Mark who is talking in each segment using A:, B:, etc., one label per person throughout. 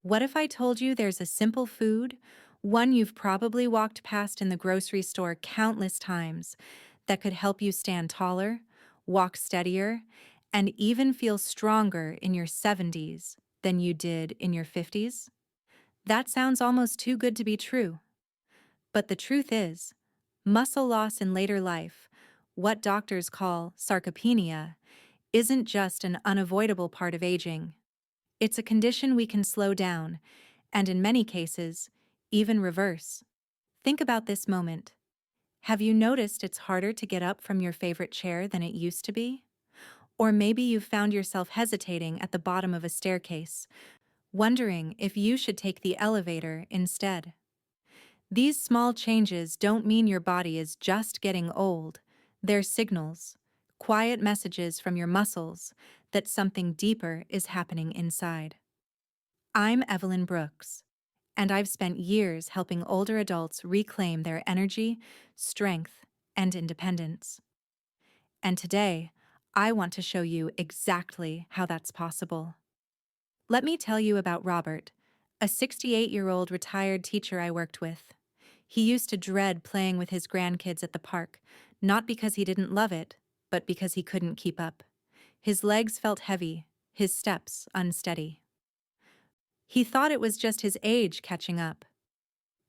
A: What if I told you there's a simple food, one you've probably walked past in the grocery store countless times, that could help you stand taller, walk steadier, and even feel stronger in your 70s than you did in your 50s? That sounds almost too good to be true. But the truth is, muscle loss in later life, what doctors call sarcopenia, isn't just an unavoidable part of aging. It's a condition we can slow down, and in many cases, even reverse. Think about this moment. Have you noticed it's harder to get up from your favorite chair than it used to be? Or maybe you've found yourself hesitating at the bottom of a staircase, wondering if you should take the elevator instead. These small changes don't mean your body is just getting old. They're signals, quiet messages from your muscles that something deeper is happening inside. I'm Evelyn Brooks, and I've spent years helping older adults reclaim their energy, strength, and independence. And today, I want to show you exactly how that's possible. Let me tell you about Robert, a 68-year-old retired teacher I worked with. He used to dread playing with his grandkids at the park, not because he didn't love it, but because he couldn't keep up. His legs felt heavy, his steps unsteady. He thought it was just his age catching up.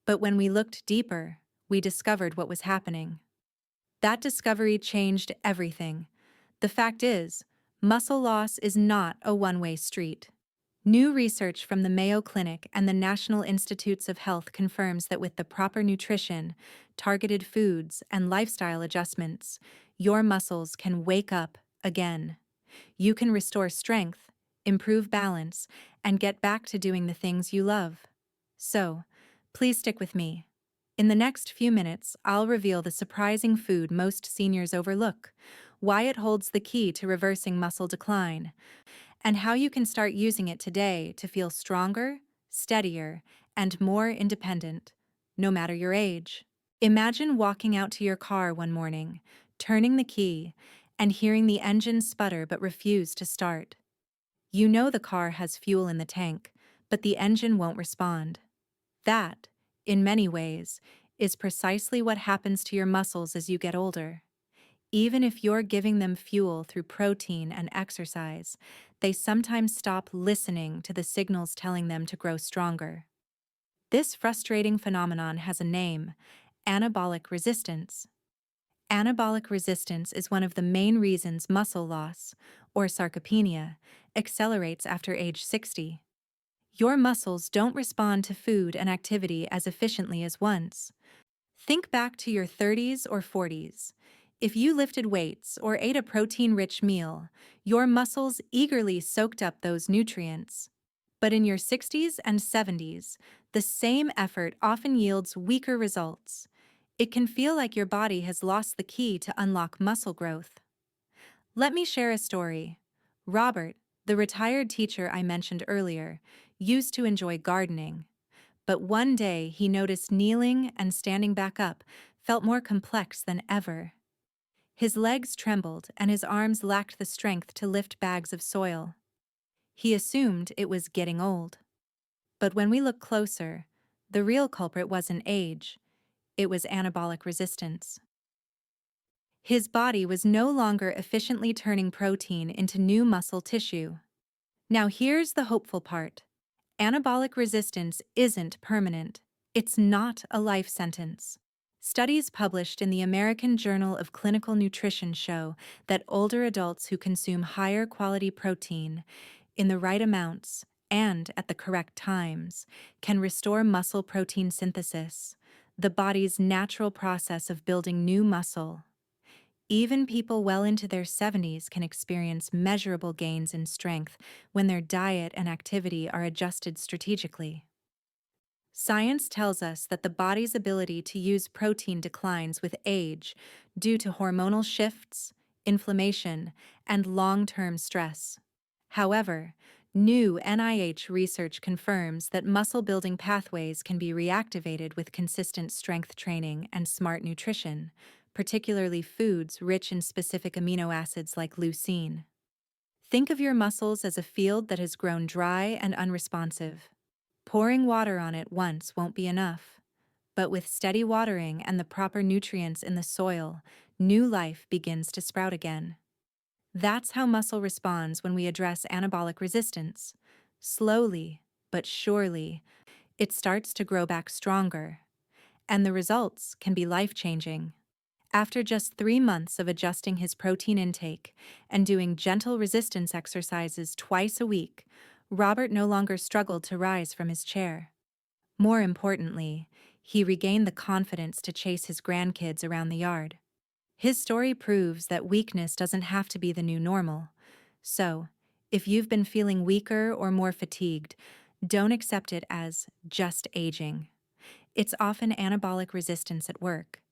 A: But when we looked deeper, we discovered what was happening. That discovery changed everything. The fact is, muscle loss is not a one-way street. New research from the Mayo Clinic and the National Institutes of Health confirms that with the proper nutrition, targeted foods, and lifestyle adjustments, your muscles can wake up again. You can restore strength, improve balance, and get back to doing the things you love. So, please stick with me. In the next few minutes, I'll reveal the surprising food most seniors overlook, why it holds the key to reversing muscle decline, and how you can start using it today to feel stronger, steadier, and more independent, no matter your age. Imagine walking out to your car one morning, turning the key, and hearing the engine sputter but refuse to start. You know the car has fuel in the tank, but the engine won't respond. That, in many ways, is precisely what happens to your muscles as you get older. Even if you're giving them fuel through protein and exercise, they sometimes stop listening to the signals telling them to grow stronger. This frustrating phenomenon has a name: anabolic resistance. Anabolic resistance is one of the main reasons muscle loss, or sarcopenia, accelerates after age 60. Your muscles don't respond to food and activity as efficiently as once. Think back to your 30s or 40s. If you lifted weights or ate a protein-rich meal, your muscles eagerly soaked up those nutrients. But in your 60s and 70s, the same effort often yields weaker results. It can feel like your body has lost the key to unlock muscle growth. Let me share a story. Robert, the retired teacher I mentioned earlier, used to enjoy gardening. But one day he noticed kneeling and standing back up felt more complex than ever. His legs trembled and his arms lacked the strength to lift bags of soil. He assumed it was getting old. But when we look closer, the real culprit wasn't age, it was anabolic resistance. His body was no longer efficiently turning protein into new muscle tissue. Now here's the hopeful part. Anabolic resistance isn't permanent. It's not a life sentence. Studies published in the American Journal of Clinical Nutrition show that older adults who consume higher quality protein in the right amounts and at the correct times can restore muscle protein synthesis, the body's natural process of building new muscle. Even people well into their 70s can experience measurable gains in strength when their diet and activity are adjusted strategically. Science tells us that the body's ability to use protein declines with age due to hormonal shifts, inflammation, and long-term stress. However, new NIH research confirms that muscle-building pathways can be reactivated with consistent strength training and smart nutrition, particularly foods rich in specific amino acids like leucine. Think of your muscles as a field that has grown dry and unresponsive. Pouring water on it once won't be enough, but with steady watering and the proper nutrients in the soil, new life begins to sprout again. That's how muscle responds when we address anabolic resistance. Slowly, but surely, it starts to grow back stronger, and the results can be life-changing. After just 3 months of adjusting his protein intake and doing gentle resistance exercises twice a week, Robert no longer struggled to rise from his chair. More importantly, he regained the confidence to chase his grandkids around the yard. His story proves that weakness doesn't have to be the new normal. So, if you've been feeling weaker or more fatigued, don't accept it as just aging. It's often anabolic resistance at work.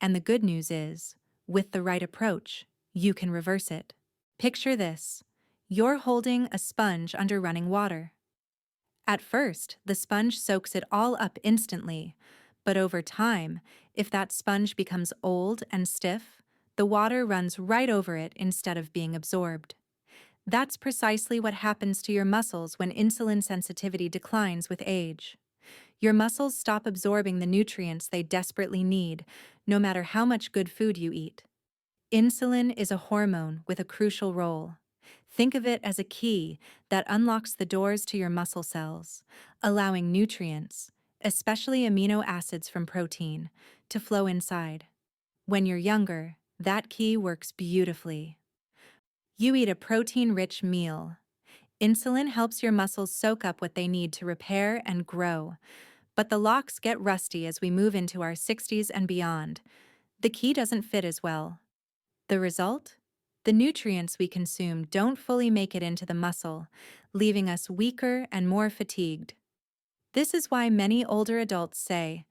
A: And the good news is, with the right approach, you can reverse it. Picture this. You're holding a sponge under running water. At first, the sponge soaks it all up instantly, but over time, if that sponge becomes old and stiff, the water runs right over it instead of being absorbed. That's precisely what happens to your muscles when insulin sensitivity declines with age. Your muscles stop absorbing the nutrients they desperately need, no matter how much good food you eat. Insulin is a hormone with a crucial role. Think of it as a key that unlocks the doors to your muscle cells, allowing nutrients, especially amino acids from protein, to flow inside. When you're younger, that key works beautifully. You eat a protein-rich meal. Insulin helps your muscles soak up what they need to repair and grow, but the locks get rusty as we move into our 60s and beyond. The key doesn't fit as well. The result? The nutrients we consume don't fully make it into the muscle, leaving us weaker and more fatigued. This is why many older adults say,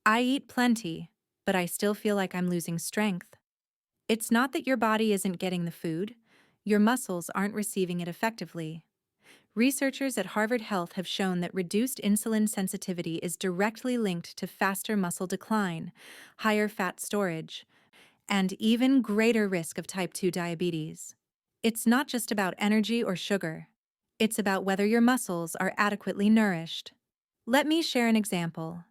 A: "I eat plenty, but I still feel like I'm losing strength." It's not that your body isn't getting the food, your muscles aren't receiving it effectively. Researchers at Harvard Health have shown that reduced insulin sensitivity is directly linked to faster muscle decline, higher fat storage, and even greater risk of type 2 diabetes. It's not just about energy or sugar. It's about whether your muscles are adequately nourished. Let me share an example.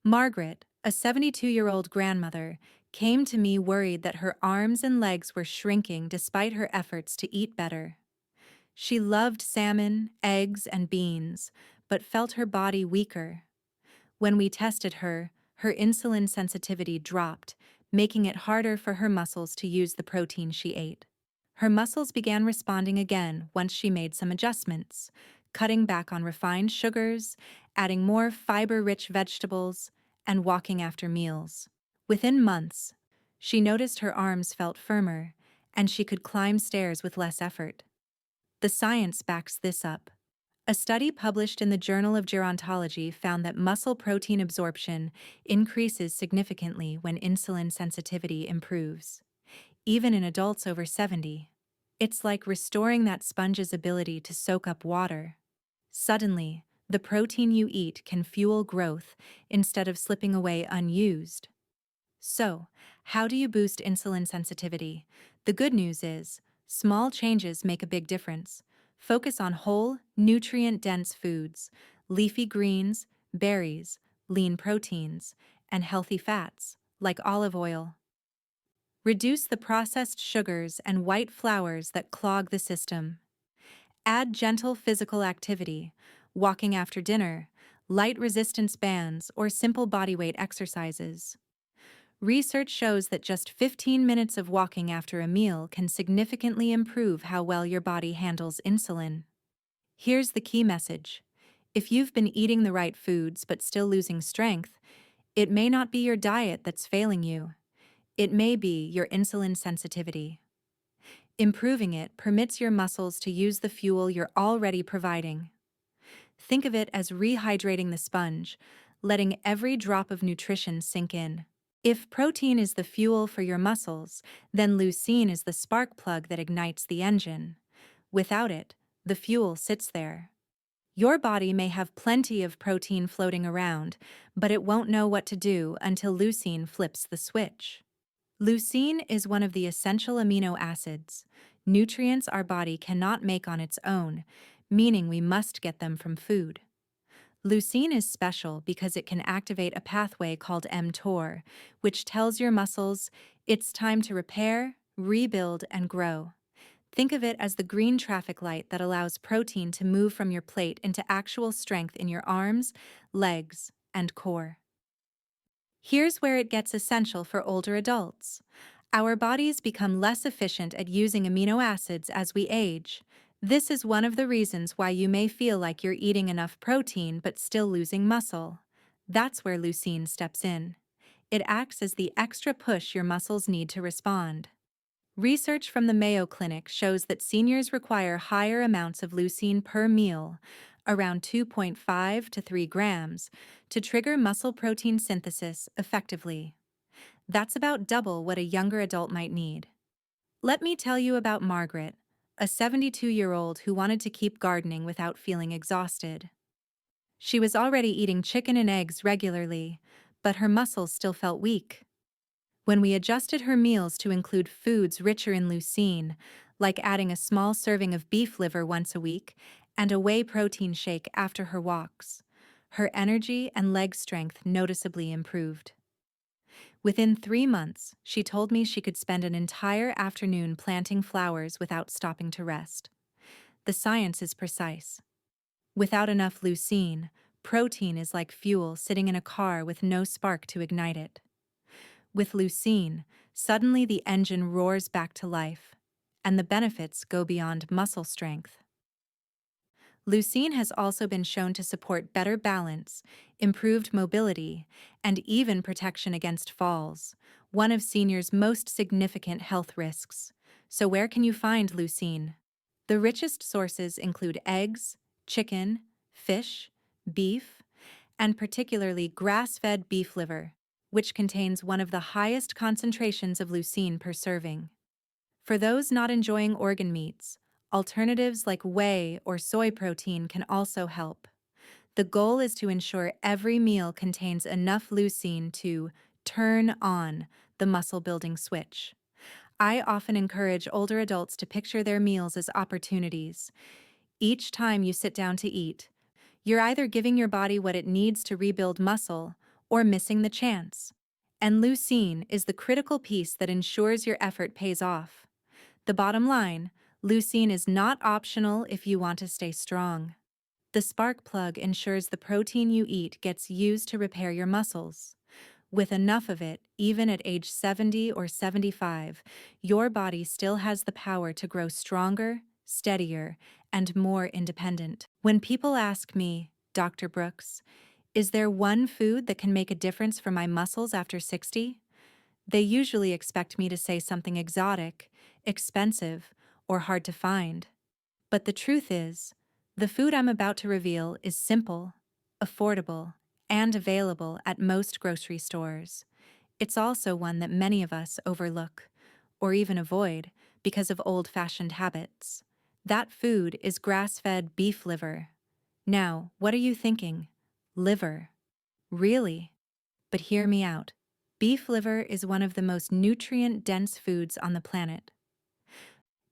A: Margaret, a 72-year-old grandmother, came to me worried that her arms and legs were shrinking despite her efforts to eat better. She loved salmon, eggs, and beans, but felt her body weaker. When we tested her, her insulin sensitivity dropped, making it harder for her muscles to use the protein she ate. Her muscles began responding again once she made some adjustments, cutting back on refined sugars, adding more fiber-rich vegetables, and walking after meals. Within months, she noticed her arms felt firmer, and she could climb stairs with less effort. The science backs this up. A study published in the Journal of Gerontology found that muscle protein absorption increases significantly when insulin sensitivity improves, even in adults over 70. It's like restoring that sponge's ability to soak up water. Suddenly, the protein you eat can fuel growth instead of slipping away unused. So, how do you boost insulin sensitivity? The good news is, small changes make a big difference. Focus on whole, nutrient-dense foods, leafy greens, berries, lean proteins, and healthy fats, like olive oil. Reduce the processed sugars and white flours that clog the system. Add gentle physical activity, walking after dinner, light resistance bands, or simple bodyweight exercises. Research shows that just 15 minutes of walking after a meal can significantly improve how well your body handles insulin. Here's the key message. If you've been eating the right foods but still losing strength, it may not be your diet that's failing you. It may be your insulin sensitivity. Improving it permits your muscles to use the fuel you're already providing. Think of it as rehydrating the sponge, letting every drop of nutrition sink in. If protein is the fuel for your muscles, then leucine is the spark plug that ignites the engine. Without it, the fuel sits there. Your body may have plenty of protein floating around, but it won't know what to do until leucine flips the switch. Leucine is one of the essential amino acids, nutrients our body cannot make on its own, meaning we must get them from food. Leucine is special because it can activate a pathway called mTOR, which tells your muscles it's time to repair, rebuild, and grow. Think of it as the green traffic light that allows protein to move from your plate into actual strength in your arms, legs, and core. Here's where it gets essential for older adults. Our bodies become less efficient at using amino acids as we age. This is one of the reasons why you may feel like you're eating enough protein but still losing muscle. That's where leucine steps in. It acts as the extra push your muscles need to respond. Research from the Mayo Clinic shows that seniors require higher amounts of leucine per meal, around 2.5 to 3 grams, to trigger muscle protein synthesis effectively. That's about double what a younger adult might need. Let me tell you about Margaret, a 72-year-old who wanted to keep gardening without feeling exhausted. She was already eating chicken and eggs regularly, but her muscles still felt weak. When we adjusted her meals to include foods richer in leucine, like adding a small serving of beef liver once a week and a whey protein shake after her walks, her energy and leg strength noticeably improved. Within 3 months, she told me she could spend an entire afternoon planting flowers without stopping to rest. The science is precise. Without enough leucine, protein is like fuel sitting in a car with no spark to ignite it. With leucine, suddenly the engine roars back to life, and the benefits go beyond muscle strength. Leucine has also been shown to support better balance, improved mobility, and even protection against falls, one of seniors' most significant health risks. So where can you find leucine? The richest sources include eggs, chicken, fish, beef, and particularly grass-fed beef liver, which contains one of the highest concentrations of leucine per serving. For those not enjoying organ meats, alternatives like whey or soy protein can also help. The goal is to ensure every meal contains enough leucine to turn on the muscle-building switch. I often encourage older adults to picture their meals as opportunities. Each time you sit down to eat, you're either giving your body what it needs to rebuild muscle or missing the chance. And leucine is the critical piece that ensures your effort pays off. The bottom line, leucine is not optional if you want to stay strong. The spark plug ensures the protein you eat gets used to repair your muscles. With enough of it, even at age 70 or 75, your body still has the power to grow stronger, steadier, and more independent. When people ask me, Dr. Brooks, is there one food that can make a difference for my muscles after 60? They usually expect me to say something exotic, expensive, or hard to find. But the truth is, the food I'm about to reveal is simple, affordable, and available at most grocery stores. It's also one that many of us overlook, or even avoid, because of old-fashioned habits. That food is grass-fed beef liver. Now, what are you thinking? Liver? Really? But hear me out. Beef liver is one of the most nutrient-dense foods on the planet.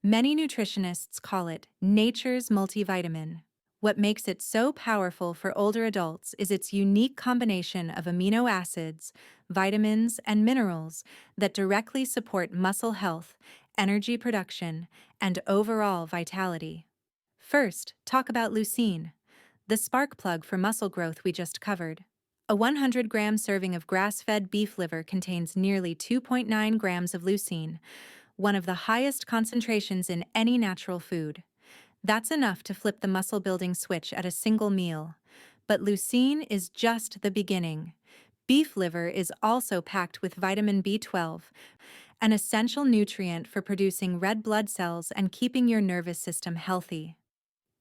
A: Many nutritionists call it nature's multivitamin. What makes it so powerful for older adults is its unique combination of amino acids, vitamins, and minerals that directly support muscle health, energy production, and overall vitality. First, talk about leucine, the spark plug for muscle growth we just covered. A 100-gram serving of grass-fed beef liver contains nearly 2.9 grams of leucine, one of the highest concentrations in any natural food. That's enough to flip the muscle-building switch at a single meal. But leucine is just the beginning. Beef liver is also packed with vitamin B12, an essential nutrient for producing red blood cells and keeping your nervous system healthy.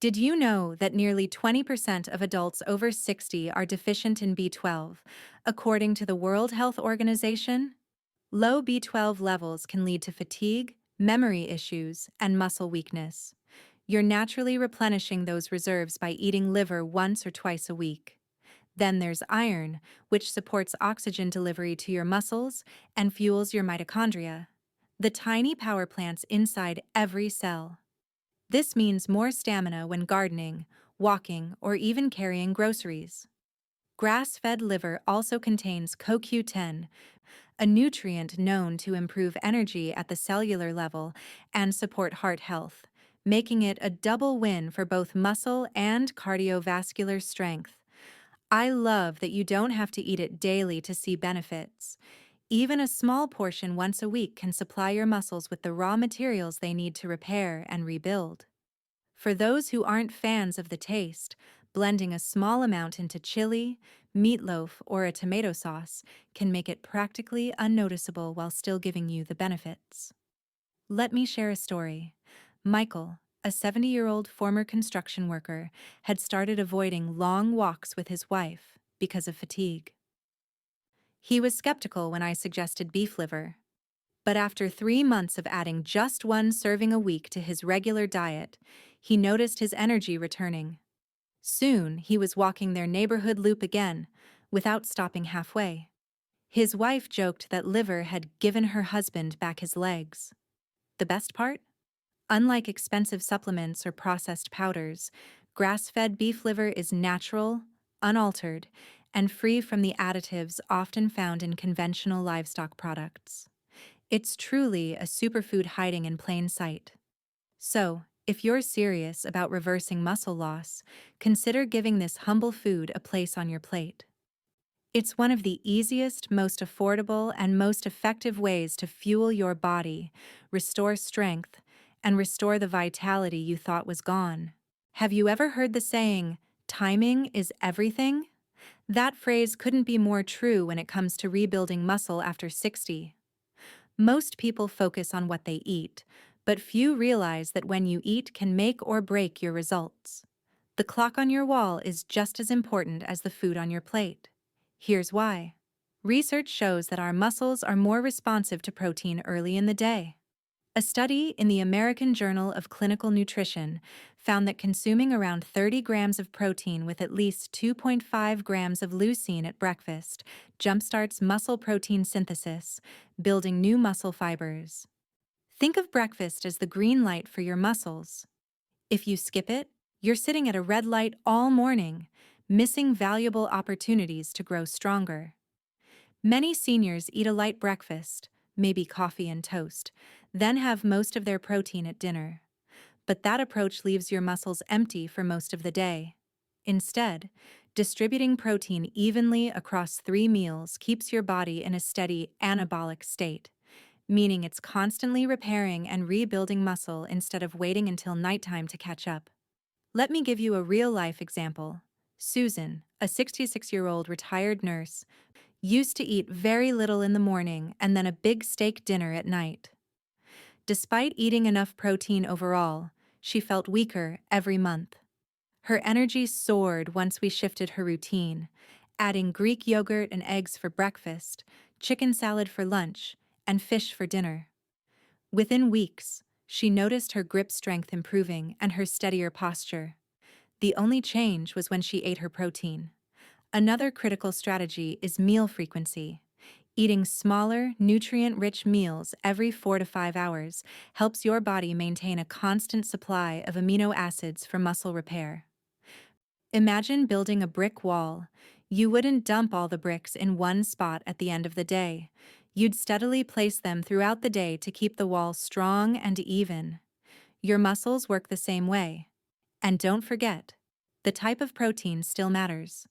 A: Did you know that nearly 20% of adults over 60 are deficient in B12, according to the World Health Organization? Low B12 levels can lead to fatigue, memory issues, and muscle weakness. You're naturally replenishing those reserves by eating liver once or twice a week. Then there's iron, which supports oxygen delivery to your muscles and fuels your mitochondria, the tiny power plants inside every cell. This means more stamina when gardening, walking, or even carrying groceries. Grass-fed liver also contains CoQ10, a nutrient known to improve energy at the cellular level and support heart health, making it a double win for both muscle and cardiovascular strength. I love that you don't have to eat it daily to see benefits. Even a small portion once a week can supply your muscles with the raw materials they need to repair and rebuild. For those who aren't fans of the taste, blending a small amount into chili, meatloaf, or a tomato sauce can make it practically unnoticeable while still giving you the benefits. Let me share a story. Michael, a 70-year-old former construction worker, had started avoiding long walks with his wife because of fatigue. He was skeptical when I suggested beef liver, but after 3 months of adding just one serving a week to his regular diet, he noticed his energy returning. Soon, he was walking their neighborhood loop again, without stopping halfway. His wife joked that liver had given her husband back his legs. The best part? Unlike expensive supplements or processed powders, grass-fed beef liver is natural, unaltered, and free from the additives often found in conventional livestock products. It's truly a superfood hiding in plain sight. So, if you're serious about reversing muscle loss, consider giving this humble food a place on your plate. It's one of the easiest, most affordable, and most effective ways to fuel your body, restore strength, and restore the vitality you thought was gone. Have you ever heard the saying, "Timing is everything"? That phrase couldn't be more true when it comes to rebuilding muscle after 60. Most people focus on what they eat, but few realize that when you eat can make or break your results. The clock on your wall is just as important as the food on your plate. Here's why. Research shows that our muscles are more responsive to protein early in the day. A study in the American Journal of Clinical Nutrition found that consuming around 30 grams of protein with at least 2.5 grams of leucine at breakfast jumpstarts muscle protein synthesis, building new muscle fibers. Think of breakfast as the green light for your muscles. If you skip it, you're sitting at a red light all morning, missing valuable opportunities to grow stronger. Many seniors eat a light breakfast, maybe coffee and toast, then have most of their protein at dinner. But that approach leaves your muscles empty for most of the day. Instead, distributing protein evenly across 3 meals keeps your body in a steady anabolic state, meaning it's constantly repairing and rebuilding muscle instead of waiting until nighttime to catch up. Let me give you a real-life example. Susan, a 66-year-old retired nurse, used to eat very little in the morning and then a big steak dinner at night. Despite eating enough protein overall, she felt weaker every month. Her energy soared once we shifted her routine, adding Greek yogurt and eggs for breakfast, chicken salad for lunch, and fish for dinner. Within weeks, she noticed her grip strength improving and her steadier posture. The only change was when she ate her protein. Another critical strategy is meal frequency. Eating smaller, nutrient-rich meals every 4 to 5 hours helps your body maintain a constant supply of amino acids for muscle repair. Imagine building a brick wall. You wouldn't dump all the bricks in one spot at the end of the day. You'd steadily place them throughout the day to keep the wall strong and even. Your muscles work the same way. And don't forget, the type of protein still matters.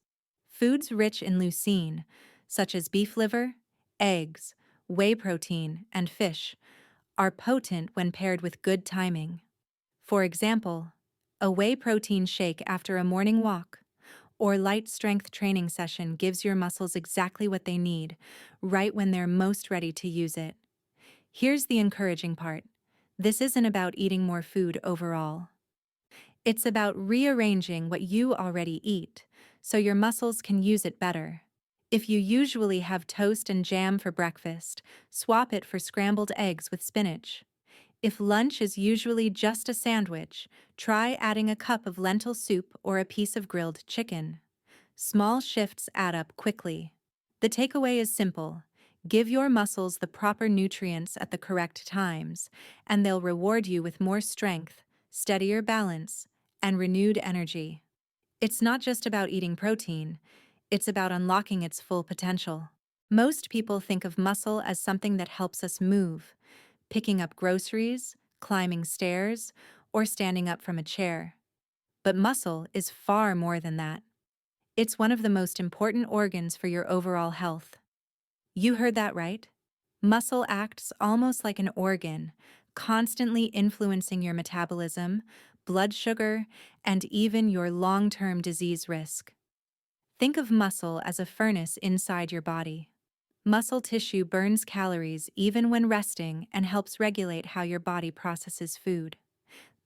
A: Foods rich in leucine, such as beef liver, eggs, whey protein, and fish, are potent when paired with good timing. For example, a whey protein shake after a morning walk or light strength training session gives your muscles exactly what they need, right when they're most ready to use it. Here's the encouraging part. This isn't about eating more food overall. It's about rearranging what you already eat, so your muscles can use it better. If you usually have toast and jam for breakfast, swap it for scrambled eggs with spinach. If lunch is usually just a sandwich, try adding a cup of lentil soup or a piece of grilled chicken. Small shifts add up quickly. The takeaway is simple. Give your muscles the proper nutrients at the correct times, and they'll reward you with more strength, steadier balance, and renewed energy. It's not just about eating protein, it's about unlocking its full potential. Most people think of muscle as something that helps us move, picking up groceries, climbing stairs, or standing up from a chair. But muscle is far more than that. It's one of the most important organs for your overall health. You heard that right. Muscle acts almost like an organ, constantly influencing your metabolism, blood sugar, and even your long-term disease risk. Think of muscle as a furnace inside your body. Muscle tissue burns calories even when resting and helps regulate how your body processes food.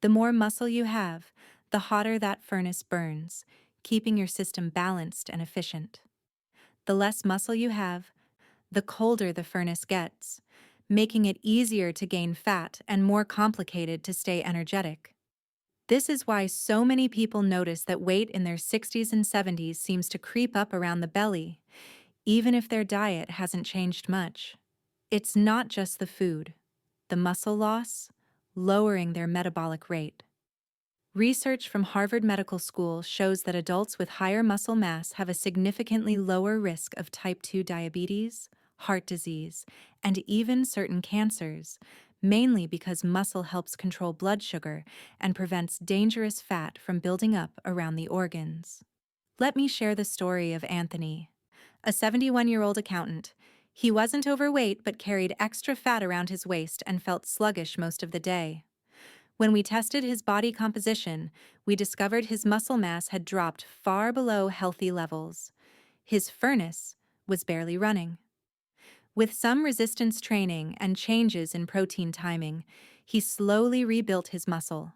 A: The more muscle you have, the hotter that furnace burns, keeping your system balanced and efficient. The less muscle you have, the colder the furnace gets, making it easier to gain fat and more complicated to stay energetic. This is why so many people notice that weight in their 60s and 70s seems to creep up around the belly, even if their diet hasn't changed much. It's not just the food, the muscle loss, lowering their metabolic rate. Research from Harvard Medical School shows that adults with higher muscle mass have a significantly lower risk of type 2 diabetes, heart disease, and even certain cancers, mainly because muscle helps control blood sugar and prevents dangerous fat from building up around the organs. Let me share the story of Anthony, a 71-year-old accountant. He wasn't overweight but carried extra fat around his waist and felt sluggish most of the day. When we tested his body composition, we discovered his muscle mass had dropped far below healthy levels. His furnace was barely running. With some resistance training and changes in protein timing, he slowly rebuilt his muscle.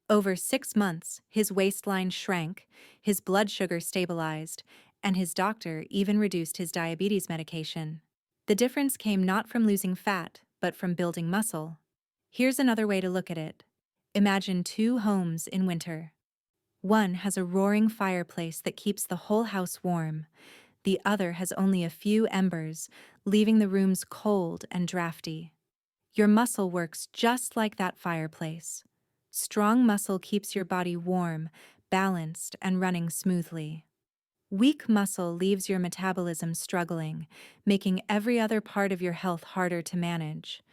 A: Over 6 months, his waistline shrank, his blood sugar stabilized, and his doctor even reduced his diabetes medication. The difference came not from losing fat, but from building muscle. Here's another way to look at it. Imagine 2 homes in winter. One has a roaring fireplace that keeps the whole house warm. The other has only a few embers, leaving the rooms cold and drafty. Your muscle works just like that fireplace. Strong muscle keeps your body warm, balanced, and running smoothly. Weak muscle leaves your metabolism struggling, making every other part of your health harder to manage.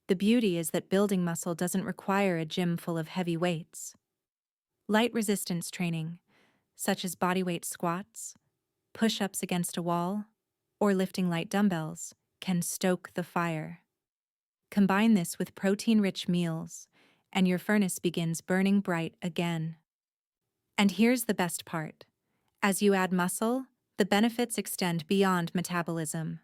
A: The beauty is that building muscle doesn't require a gym full of heavy weights. Light resistance training, such as bodyweight squats, push-ups against a wall, or lifting light dumbbells, can stoke the fire. Combine this with protein-rich meals, and your furnace begins burning bright again. And here's the best part. As you add muscle, the benefits extend beyond metabolism.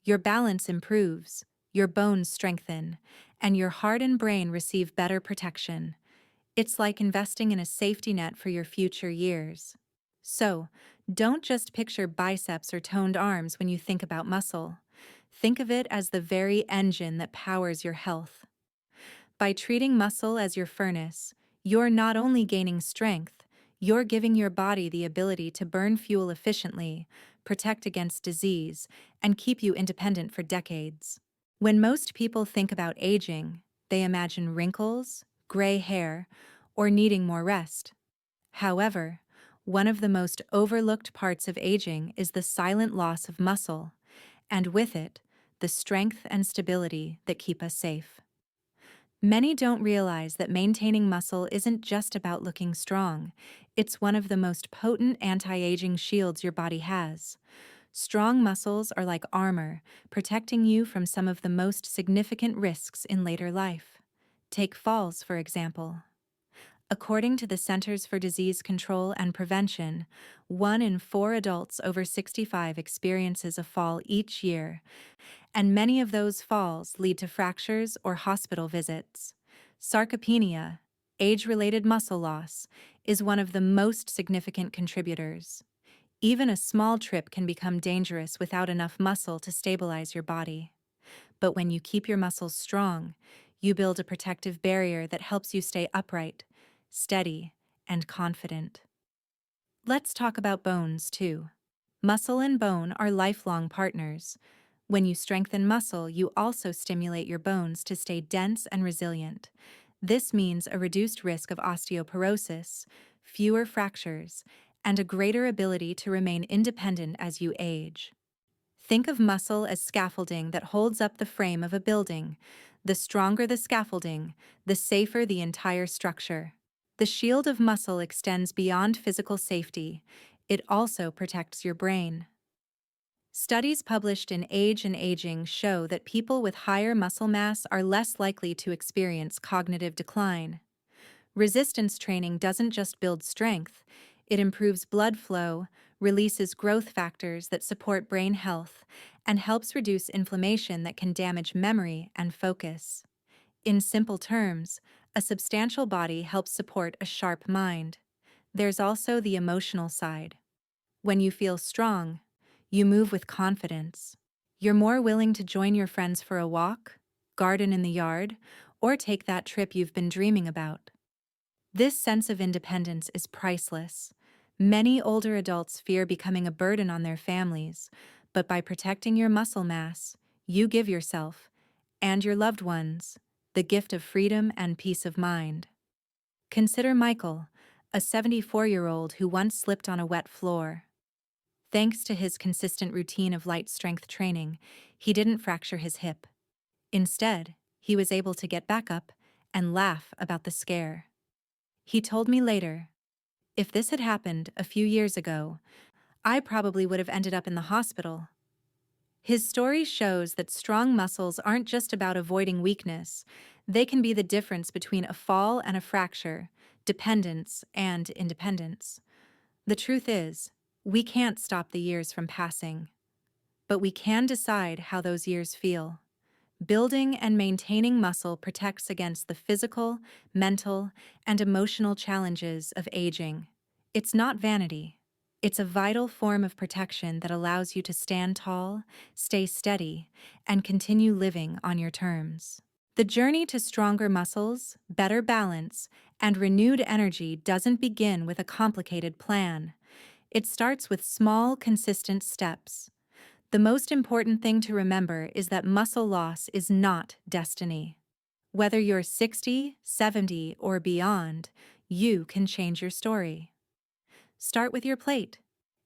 A: Your balance improves, your bones strengthen, and your heart and brain receive better protection. It's like investing in a safety net for your future years. So, don't just picture biceps or toned arms when you think about muscle. Think of it as the very engine that powers your health. By treating muscle as your furnace, you're not only gaining strength, you're giving your body the ability to burn fuel efficiently, protect against disease, and keep you independent for decades. When most people think about aging, they imagine wrinkles, gray hair, or needing more rest. However, one of the most overlooked parts of aging is the silent loss of muscle, and with it, the strength and stability that keep us safe. Many don't realize that maintaining muscle isn't just about looking strong. It's one of the most potent anti-aging shields your body has. Strong muscles are like armor, protecting you from some of the most significant risks in later life. Take falls, for example. According to the Centers for Disease Control and Prevention, 1 in 4 adults over 65 experiences a fall each year, and many of those falls lead to fractures or hospital visits. Sarcopenia, age-related muscle loss, is one of the most significant contributors. Even a small trip can become dangerous without enough muscle to stabilize your body. But when you keep your muscles strong, you build a protective barrier that helps you stay upright, steady, and confident. Let's talk about bones, too. Muscle and bone are lifelong partners. When you strengthen muscle, you also stimulate your bones to stay dense and resilient. This means a reduced risk of osteoporosis, fewer fractures, and a greater ability to remain independent as you age. Think of muscle as scaffolding that holds up the frame of a building. The stronger the scaffolding, the safer the entire structure. The shield of muscle extends beyond physical safety. It also protects your brain. Studies published in Age and Aging show that people with higher muscle mass are less likely to experience cognitive decline. Resistance training doesn't just build strength, it improves blood flow, releases growth factors that support brain health, and helps reduce inflammation that can damage memory and focus. In simple terms, a substantial body helps support a sharp mind. There's also the emotional side. When you feel strong, you move with confidence. You're more willing to join your friends for a walk, garden in the yard, or take that trip you've been dreaming about. This sense of independence is priceless. Many older adults fear becoming a burden on their families, but by protecting your muscle mass, you give yourself, and your loved ones, the gift of freedom and peace of mind. Consider Michael, a 74-year-old who once slipped on a wet floor. Thanks to his consistent routine of light strength training, he didn't fracture his hip. Instead, he was able to get back up and laugh about the scare. He told me later, "If this had happened a few years ago, I probably would have ended up in the hospital." His story shows that strong muscles aren't just about avoiding weakness, they can be the difference between a fall and a fracture, dependence and independence. The truth is, we can't stop the years from passing, but we can decide how those years feel. Building and maintaining muscle protects against the physical, mental, and emotional challenges of aging. It's not vanity. It's a vital form of protection that allows you to stand tall, stay steady, and continue living on your terms. The journey to stronger muscles, better balance, and renewed energy doesn't begin with a complicated plan. It starts with small, consistent steps. The most important thing to remember is that muscle loss is not destiny. Whether you're 60, 70, or beyond, you can change your story. Start with your plate.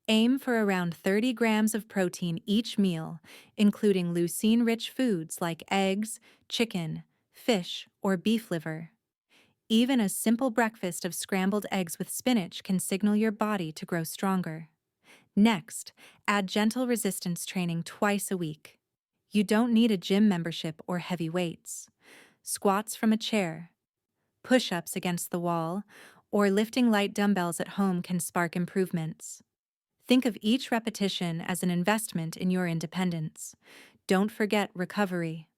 A: Aim for around 30 grams of protein each meal, including leucine-rich foods like eggs, chicken, fish, or beef liver. Even a simple breakfast of scrambled eggs with spinach can signal your body to grow stronger. Next, add gentle resistance training twice a week. You don't need a gym membership or heavy weights. Squats from a chair, push-ups against the wall, or lifting light dumbbells at home can spark improvements. Think of each repetition as an investment in your independence. Don't forget recovery.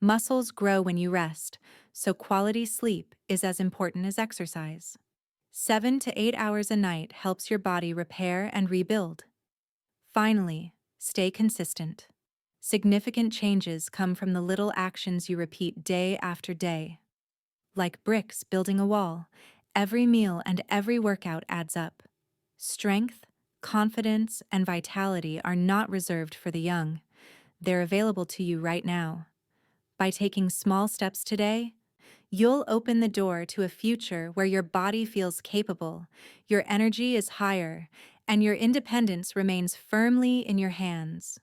A: Muscles grow when you rest, so quality sleep is as important as exercise. 7 to 8 hours a night helps your body repair and rebuild. Finally, stay consistent. Significant changes come from the little actions you repeat day after day. Like bricks building a wall, every meal and every workout adds up. Strength, confidence, and vitality are not reserved for the young. They're available to you right now. By taking small steps today, you'll open the door to a future where your body feels capable, your energy is higher, and your independence remains firmly in your hands.